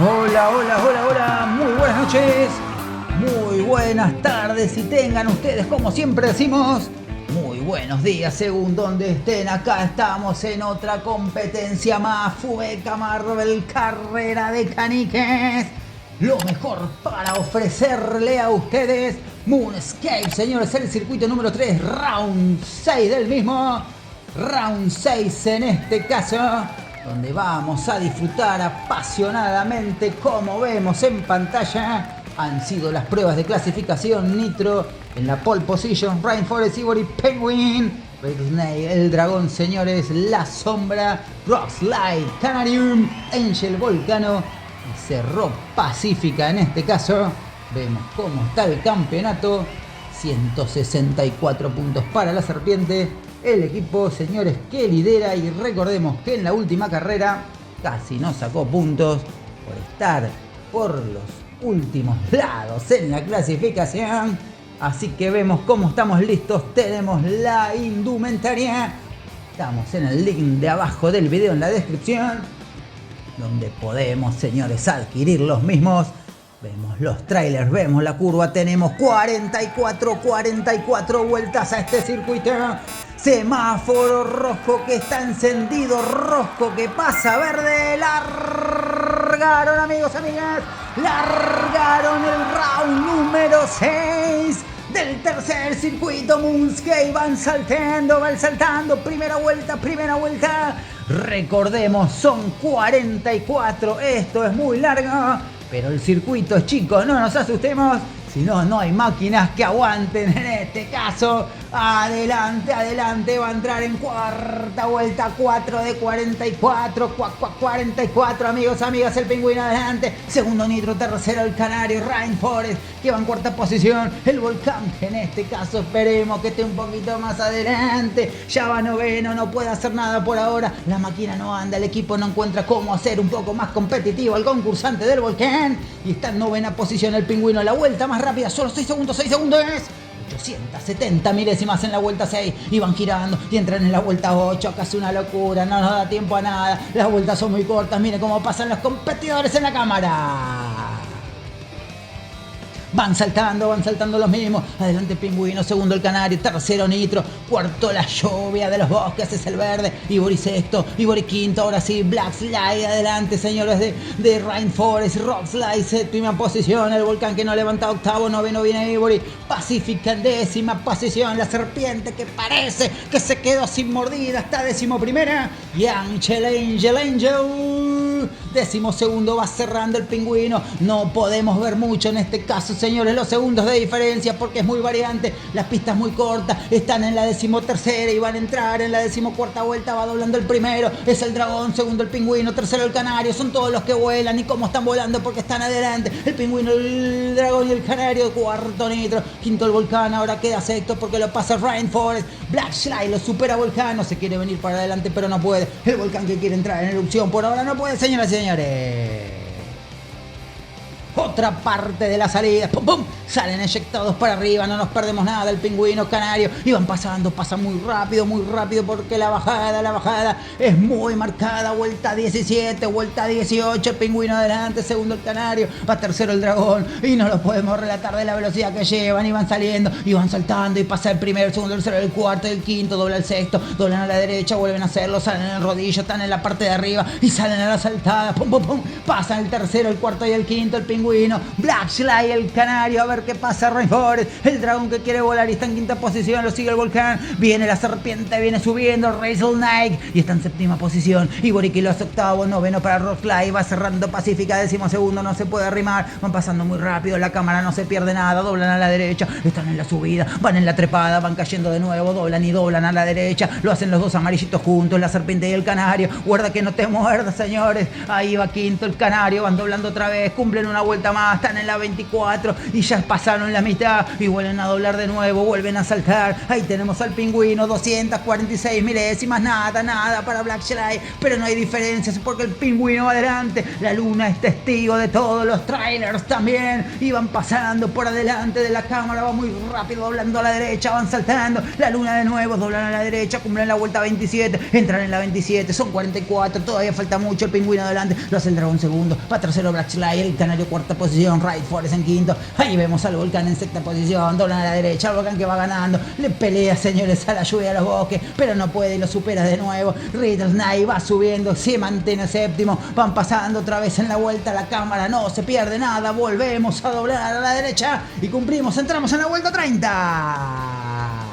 Hola, hola, hola, hola, muy buenas noches, muy buenas tardes y tengan ustedes, como siempre decimos, muy buenos días según donde estén. Acá estamos en otra competencia más, Fubeca Marvel, carrera de caniques. Lo mejor para ofrecerle a ustedes Moonscape, señores, el circuito número 3, round 6 del mismo. Round 6 en este caso, donde vamos a disfrutar apasionadamente, como vemos en pantalla. Han sido las pruebas de clasificación Nitro en la pole position, Rainforest, Ivory, Penguin, Red Snake, el dragón, señores, la sombra, Rockslide, Canarium, Angel, Volcano y Cerro Pacífica. En este caso vemos cómo está el campeonato. 164 puntos para la serpiente, el equipo, señores, que lidera. Y recordemos que en la última carrera casi no sacó puntos por estar por los últimos lados en la clasificación. Así que vemos cómo estamos listos. Tenemos la indumentaria. Estamos en el link de abajo del video en la descripción, donde podemos, señores, adquirir los mismos. Vemos los trailers, vemos la curva, tenemos 44 vueltas a este circuito. Semáforo rojo que está encendido, rojo que pasa verde. Largaron, amigos, amigas, largaron el round número 6 del tercer circuito Moonscape. Van saltando, primera vuelta. Recordemos, son 44, esto es muy largo, pero el circuito es chico, no nos asustemos, si no, no hay máquinas que aguanten. En este caso, adelante, va a entrar en cuarta vuelta, 4 de 44, 44, amigos, amigas, el pingüino adelante, segundo Nitro, tercero el Canario, Rainforest, que va en cuarta posición, el Volcán, que en este caso esperemos que esté un poquito más adelante, ya va noveno, no puede hacer nada por ahora, la máquina no anda, el equipo no encuentra cómo hacer un poco más competitivo al concursante del Volcán, y está en novena posición el pingüino. La vuelta más rápida, solo 6 segundos es 870 milésimas en la vuelta 6, y van girando y entran en la vuelta 8, casi una locura, no nos da tiempo a nada, las vueltas son muy cortas, miren cómo pasan los competidores en la cámara. Van saltando los mismos. Adelante Pingüino, segundo el Canario, tercero Nitro, cuarto la lluvia de los bosques, es el verde, Ivory sexto, Ivory quinto, ahora sí, Black Slide adelante, señores de Rainforest, Rockslide séptima posición, el Volcán que no levanta octavo, noveno viene Ivory, Pacífica en décima posición, la serpiente que parece que se quedó sin mordida, está décimo primera, y Angel, décimo segundo, va cerrando el Pingüino. No podemos ver mucho en este caso, señores, los segundos de diferencia, porque es muy variante, la pista es muy corta, están en la decimotercera y van a entrar en la decimocuarta vuelta, va doblando el primero, es el dragón, segundo el Pingüino, tercero el Canario, son todos los que vuelan, y cómo están volando porque están adelante, el Pingüino, el dragón y el Canario, cuarto Nitro, quinto el Volcán, ahora queda sexto porque lo pasa Rainforest, Black Slide lo supera Volcán, se quiere venir para adelante pero no puede, el Volcán que quiere entrar en erupción, por ahora no puede, señoras y señores. Otra parte de la salida, ¡pum, pum! Salen eyectados para arriba, no nos perdemos nada, el Pingüino, Canario, y van pasando, pasan muy rápido, porque la bajada es muy marcada, vuelta 17, vuelta 18, el Pingüino adelante, segundo el Canario, va tercero el Dragón, y no lo podemos relatar de la velocidad que llevan, y van saliendo, y van saltando, y pasa el primero, el segundo, el tercero, el cuarto, el quinto, dobla el sexto, doblan a la derecha, vuelven a hacerlo, salen en el rodillo, están en la parte de arriba, y salen a la saltada, pum, pum, pum, pasan el tercero, el cuarto y el quinto, el Pingüino, Black Slide, el Canario, a ver qué pasa, Rainforest, el dragón que quiere volar y está en quinta posición, lo sigue el Volcán, viene la serpiente, viene subiendo, Razor Knight y está en séptima posición, Ivory que lo hace octavo, noveno para Rockslide, va cerrando Pacífica, décimo segundo, no se puede arrimar, van pasando muy rápido, la cámara no se pierde nada, doblan a la derecha, están en la subida, van en la trepada, van cayendo de nuevo, doblan a la derecha, lo hacen los dos amarillitos juntos, la serpiente y el Canario, guarda que no te muerdas, señores, ahí va quinto el Canario, van doblando otra vez, cumplen una vuelta vuelta más, están en la 24 y ya pasaron la mitad y vuelven a doblar de nuevo, vuelven a saltar. Ahí tenemos al pingüino, 246 milésimas, nada para Black Slide, pero no hay diferencias porque el pingüino va adelante. La luna es testigo de todos los trailers también, y van pasando por adelante de la cámara, va muy rápido, doblando a la derecha, van saltando. La luna de nuevo, doblan a la derecha, cumplen la vuelta 27, entran en la 27, son 44, todavía falta mucho. El pingüino adelante, lo hace el dragón segundo, va tercero Black Slide, el canario cuarta posición, Ride Forest en quinto. Ahí vemos al volcán en sexta posición, doblan a la derecha, el volcán que va ganando, le pelea, señores, a la lluvia de los bosques, pero no puede y lo supera de nuevo. Riddle Knight va subiendo, se mantiene séptimo, van pasando otra vez en la vuelta, la cámara no se pierde nada, volvemos a doblar a la derecha y cumplimos, entramos en la vuelta 30.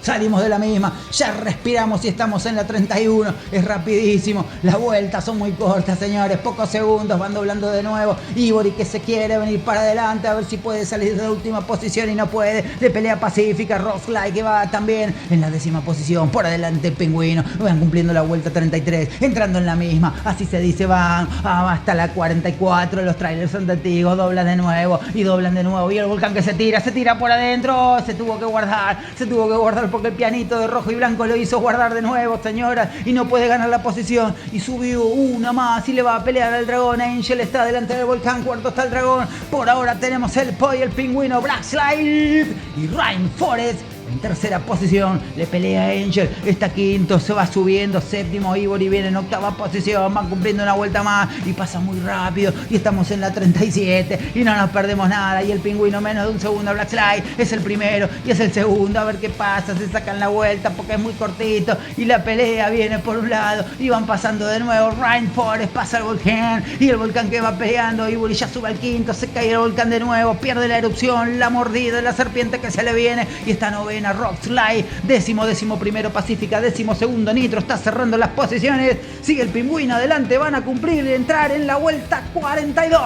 Salimos de la misma, ya respiramos y estamos en la 31. Es rapidísimo, las vueltas son muy cortas, señores, pocos segundos, van doblando de nuevo. Ivory que se quiere venir para adelante a ver si puede salir de la última posición y no puede. De pelea pacífica, Roxley que va también en la 10ª posición. Por adelante el pingüino, van cumpliendo la vuelta 33, entrando en la misma, así se dice, van hasta la 44. Los trailers son testigos, doblan de nuevo y doblan de nuevo. Y el volcán que se tira por adentro, se tuvo que guardar porque el pianito de rojo y blanco lo hizo guardar de nuevo, señoras, y no puede ganar la posición, y subió una más y le va a pelear al dragón. Angel está delante del volcán, cuarto está el dragón. Por ahora tenemos el Poi, el pingüino, Black Slide y Rhyme Forest en tercera posición, le pelea a Angel, está quinto, se va subiendo, séptimo Ivory viene en octava posición, van cumpliendo una vuelta más y pasa muy rápido y estamos en la 37 y no nos perdemos nada. Y el pingüino menos de un segundo, Black Slide es el primero y es el segundo, a ver qué pasa, se sacan la vuelta porque es muy cortito y la pelea viene por un lado y van pasando de nuevo. Rhyme Forest pasa al volcán y el volcán que va peleando, Ivory ya sube al quinto, se cae el volcán de nuevo, pierde la erupción, la mordida de la serpiente que se le viene y está novena Roxley, décimo primero Pacífica, 12º Nitro, está cerrando las posiciones, sigue el pingüino adelante, van a cumplir y entrar en la vuelta 42.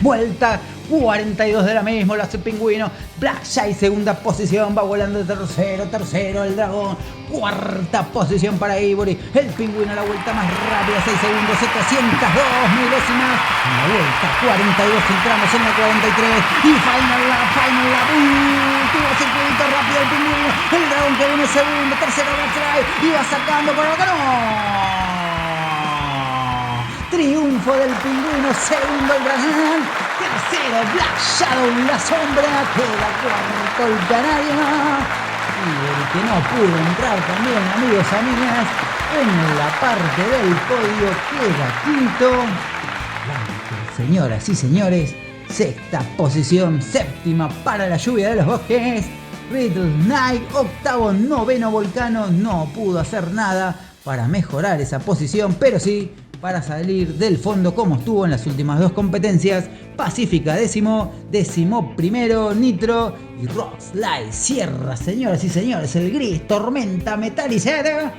Vuelta 42 de la misma, lo hace el pingüino. Black Shai, segunda posición, va volando de tercero el dragón, cuarta posición para Ivory. El pingüino la vuelta más rápida, 6 segundos, 702 milésimas. En la vuelta 42 entramos en la 43 y final lap, último circuito rápido el pingüino. El dragón que viene segundo, tercero Black Shai y va sacando por acá, no. Triunfo del pingüino, segundo el dragón, tercero Black Shadow, la sombra, queda cuarto el canario. Y el que no pudo entrar también, amigos, amigas, en la parte del podio queda quinto. Blanco, señoras y señores, sexta posición, séptima para la lluvia de los bosques. Riddle Knight, octavo, noveno Volcano, no pudo hacer nada para mejorar esa posición, pero sí para salir del fondo como estuvo en las últimas dos competencias. Pacífica décimo primero Nitro y Roxley cierra, señoras y señores, el gris tormenta metalizada.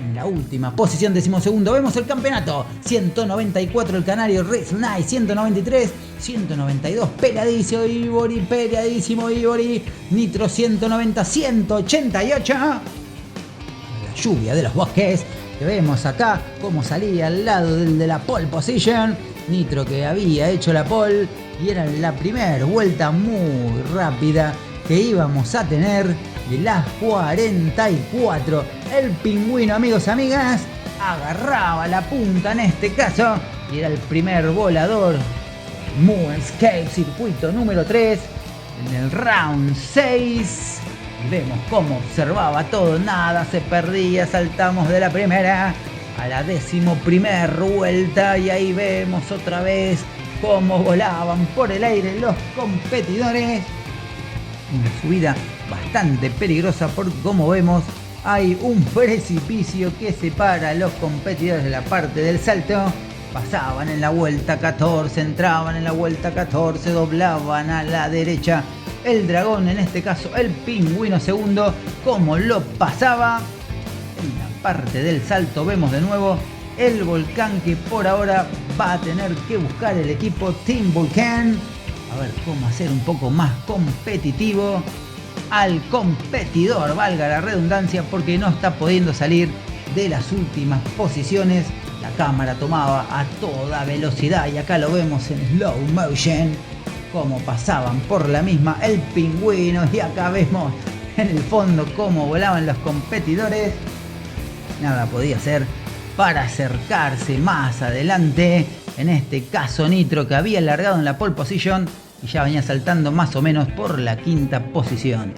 En la última posición, 12º, vemos el campeonato. 194 el canario Riddle Knight, 193, 192 peleadísimo Ivory, Nitro 190, 188. La lluvia de los bosques, que vemos acá cómo salía al lado del de la pole position. Nitro que había hecho la pole y era la primera vuelta muy rápida que íbamos a tener de las 44. El pingüino, amigos, amigas, agarraba la punta en este caso y era el primer volador. Moonscape, circuito número 3 en el round 6. Vemos cómo observaba todo, nada se perdía, saltamos de la primera a la 11ª vuelta y ahí vemos otra vez cómo volaban por el aire los competidores. Una subida bastante peligrosa porque, como vemos, hay un precipicio que separa a los competidores de la parte del salto. Pasaban en la vuelta 14, entraban en la vuelta 14, doblaban a la derecha. El dragón, en este caso el pingüino segundo, como lo pasaba. En la parte del salto vemos de nuevo el volcán que por ahora va a tener que buscar el equipo Team Volcán. A ver cómo hacer un poco más competitivo al competidor, valga la redundancia, porque no está pudiendo salir de las últimas posiciones La cámara tomaba a toda velocidad y acá lo vemos en slow motion cómo pasaban por la misma el pingüino, y acá vemos en el fondo cómo volaban los competidores. Nada podía hacer para acercarse más adelante, en este caso Nitro, que había largado en la pole position y ya venía saltando más o menos por la quinta posición.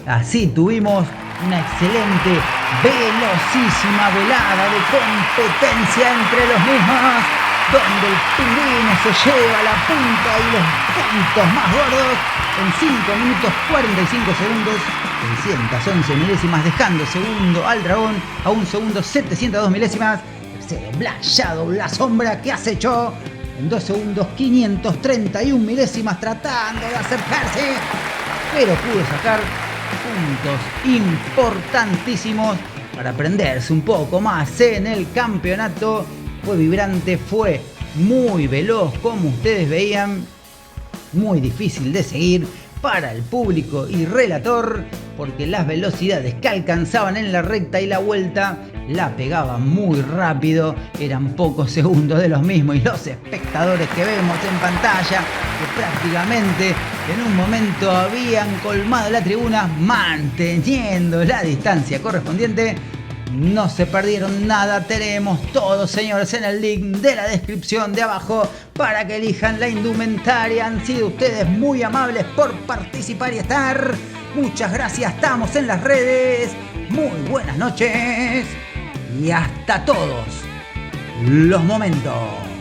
Así tuvimos una excelente, velocísima velada de competencia entre los mismos, donde el pingüino se lleva la punta y los puntos más gordos en 5 minutos 45 segundos, 611 milésimas, dejando segundo al dragón a 1 segundo 702 milésimas. Tercero Black Shadow, la sombra que acechó en 2 segundos 531 milésimas, tratando de acercarse, pero pudo sacar puntos importantísimos para prenderse un poco más en el campeonato. Fue vibrante, fue muy veloz, como ustedes veían, muy difícil de seguir para el público y relator, porque las velocidades que alcanzaban en la recta y la vuelta la pegaban muy rápido, eran pocos segundos de los mismos, y los espectadores que vemos en pantalla, que prácticamente en un momento habían colmado la tribuna manteniendo la distancia correspondiente, no se perdieron nada. Tenemos todos, señores, en el link de la descripción de abajo para que elijan la indumentaria. Han sido ustedes muy amables por participar y estar. Muchas gracias, estamos en las redes. Muy buenas noches y hasta todos los momentos.